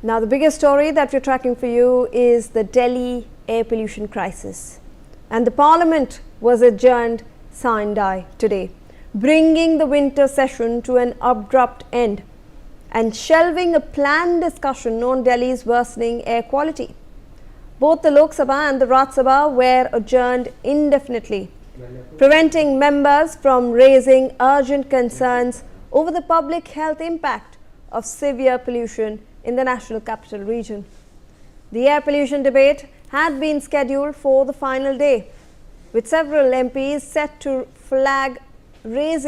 Now, the biggest story that we're tracking for you is the Delhi air pollution crisis. And the Parliament was adjourned sine die today, bringing the winter session to an abrupt end and shelving a planned discussion on Delhi's worsening air quality. Both the Lok Sabha and the Rajya Sabha were adjourned indefinitely, preventing members from raising urgent concerns over the public health impact of severe pollution in the national capital region. The air pollution debate had been scheduled for the final day, with several MPs set to flag the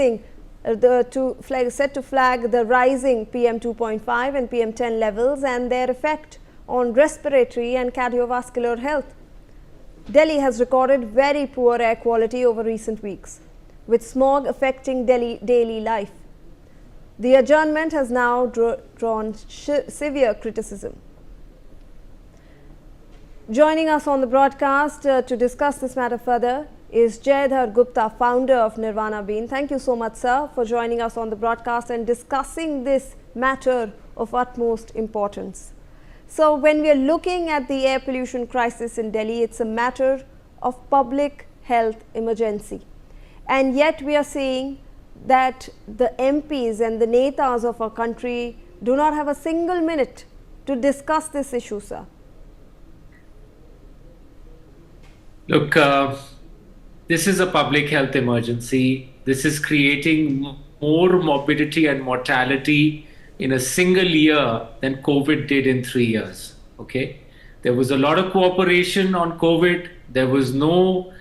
rising PM 2.5 and PM 10 levels and their effect on respiratory and cardiovascular health. Delhi has recorded very poor air quality over recent weeks, with smog affecting daily life. The adjournment has now drawn severe criticism. Joining us on the broadcast to discuss this matter further is Jayadhar Gupta, founder of Nirvana Bean. Thank you so much, sir, for joining us on the broadcast and discussing this matter of utmost importance. So, when we are looking at the air pollution crisis in Delhi, it's a matter of public health emergency. And yet we are seeing that the MPs and the netas of our country do not have a single minute to discuss this issue, sir. Look, this is a public health emergency. This is creating more morbidity and mortality in a single year than COVID did in 3 years. Okay, there was a lot of cooperation on COVID. There was no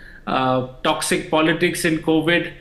toxic politics in COVID.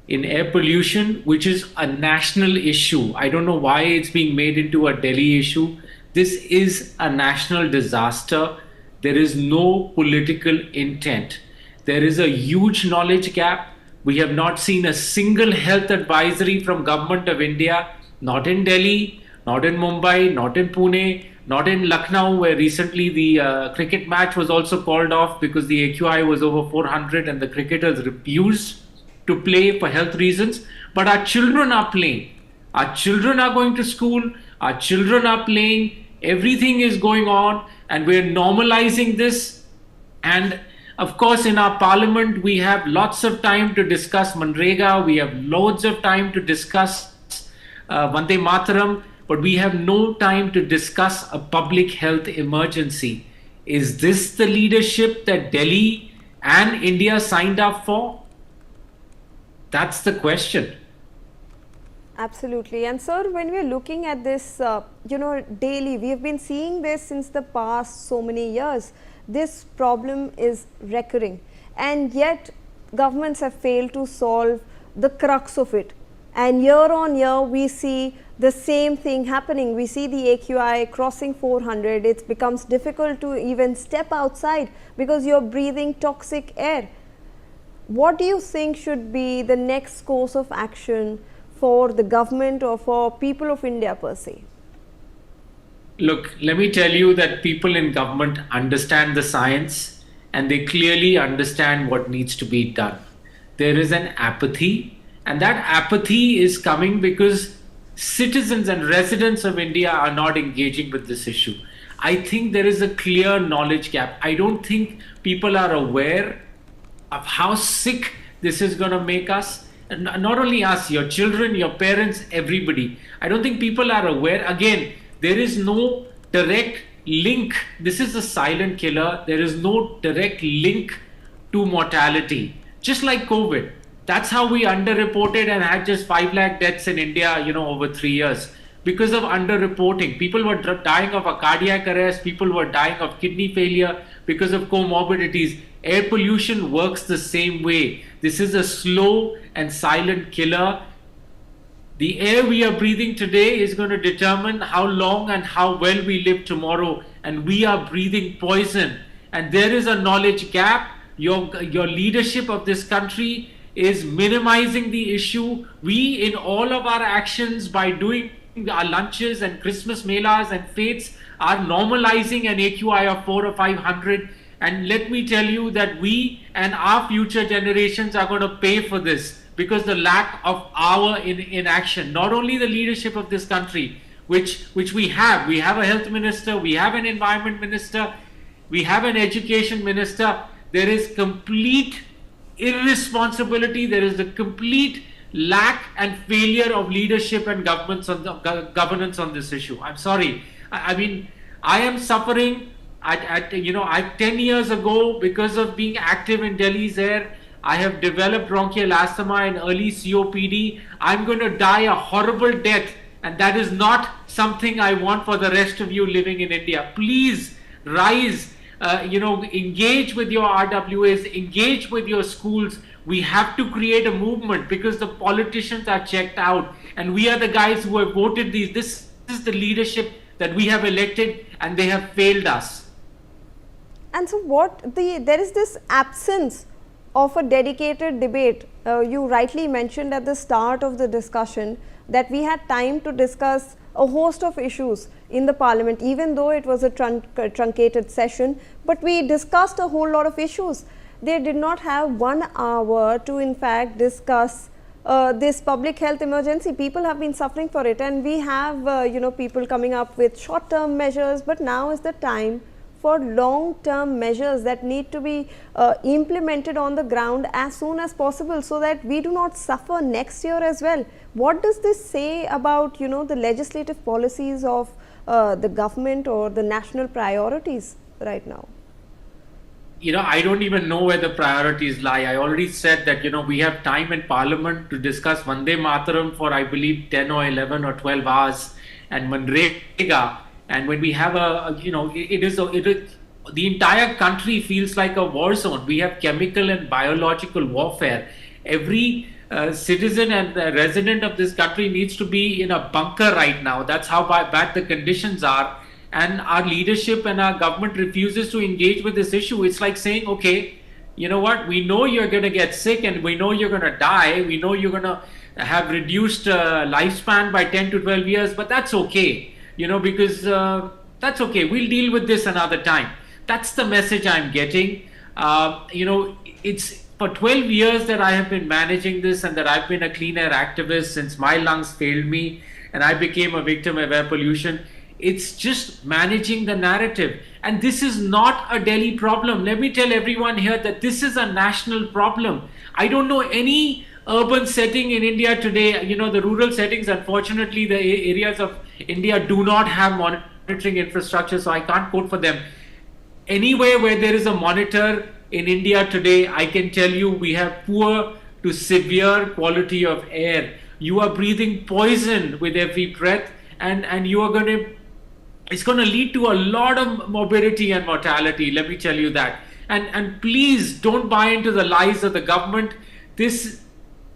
In air pollution, which is a national issue. I don't know why it's being made into a Delhi issue. This is a national disaster. There is no political intent. There is a huge knowledge gap. We have not seen a single health advisory from Government of India, not in Delhi, not in Mumbai, not in Pune, not in Lucknow, where recently the cricket match was also called off because the AQI was over 400 and the cricketers refused to play for health reasons. But our children are playing. Our children are going to school. Our children are playing. Everything is going on and we're normalizing this. And of course, in our parliament, we have lots of time to discuss Manrega. We have loads of time to discuss Vande Mataram, but we have no time to discuss a public health emergency. Is this the leadership that Delhi and India signed up for? That's the question. Absolutely. And sir, when we are looking at this, daily, we have been seeing this since the past so many years. This problem is recurring, and yet governments have failed to solve the crux of it. And year on year, we see the same thing happening. We see the AQI crossing 400. It becomes difficult to even step outside because you're breathing toxic air. What do you think should be the next course of action for the government or for people of India per se? Look, let me tell you that people in government understand the science and they clearly understand what needs to be done. There is an apathy, and that apathy is coming because citizens and residents of India are not engaging with this issue. I think there is a clear knowledge gap. I don't think people are aware of how sick this is going to make us. And not only us, your children, your parents, everybody. I don't think people are aware. Again, there is no direct link. This is a silent killer. There is no direct link to mortality. Just like COVID. That's how we underreported and had just 5 lakh deaths in India, over 3 years. Because of underreporting. People were dying of a cardiac arrest. People were dying of kidney failure because of comorbidities. Air pollution works the same way. This is a slow and silent killer. The air we are breathing today is going to determine how long and how well we live tomorrow. And we are breathing poison. And there is a knowledge gap. Your leadership of this country is minimizing the issue. We, in all of our actions, by doing our lunches and Christmas melas and fates, are normalizing an AQI of 400 or 500. And let me tell you that we and our future generations are going to pay for this because the lack of our inaction, not only the leadership of this country, which we have. We have a health minister, we have an environment minister, we have an education minister. There is complete irresponsibility. There is a complete lack and failure of leadership and governance on this issue. I'm sorry. I mean, I am suffering. I 10 years ago, because of being active in Delhi's air, I have developed bronchial asthma and early COPD. I'm going to die a horrible death, and that is not something I want for the rest of you living in India. Please rise. Engage with your RWAs, engage with your schools. We have to create a movement because the politicians are checked out, and we are the guys who have voted these. This is the leadership that we have elected, and they have failed us. And so there is this absence of a dedicated debate. You rightly mentioned at the start of the discussion that we had time to discuss a host of issues in the parliament, even though it was a truncated session, but we discussed a whole lot of issues. They did not have 1 hour to in fact discuss this public health emergency. People have been suffering for it, and we have people coming up with short-term measures, but now is the time for long-term measures that need to be implemented on the ground as soon as possible, so that we do not suffer next year as well. What does this say about the legislative policies of the government or the national priorities right now? I don't even know where the priorities lie. I already said that, we have time in Parliament to discuss Vande Mataram for, I believe, 10 or 11 or 12 hours, and Manrega. And when we have the entire country feels like a war zone. We have chemical and biological warfare. Every citizen and resident of this country needs to be in a bunker right now. That's how bad the conditions are. And our leadership and our government refuses to engage with this issue. It's like saying, okay, you know what? We know you're going to get sick, and we know you're going to die. We know you're going to have reduced lifespan by 10 to 12 years, but that's okay. Because that's okay. We'll deal with this another time. That's the message I'm getting. It's for 12 years that I have been managing this, and that I've been a clean air activist since my lungs failed me and I became a victim of air pollution. It's just managing the narrative. And this is not a Delhi problem. Let me tell everyone here that this is a national problem. I don't know any urban setting in India today. The rural settings, unfortunately, the areas of India do not have monitoring infrastructure, so I can't quote for them. Anywhere where there is a monitor in India today, I can tell you we have poor to severe quality of air. You are breathing poison with every breath, and it's going to lead to a lot of morbidity and mortality. Let me tell you that. And please don't buy into the lies of the government. This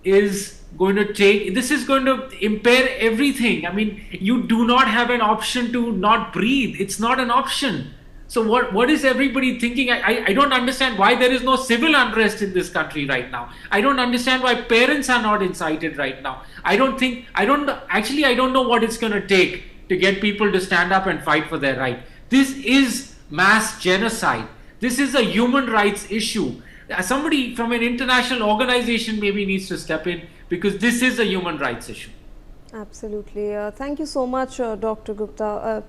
is going to impair everything. I mean, you do not have an option to not breathe. It's not an option. So what is everybody thinking? I don't understand why there is no civil unrest in this country right now. I don't understand why parents are not incited right now. I don't know what it's going to take to get people to stand up and fight for their right. This is mass genocide. This is a human rights issue. Somebody from an international organization maybe needs to step in, because this is a human rights issue. Absolutely. Thank you so much, Dr. Gupta.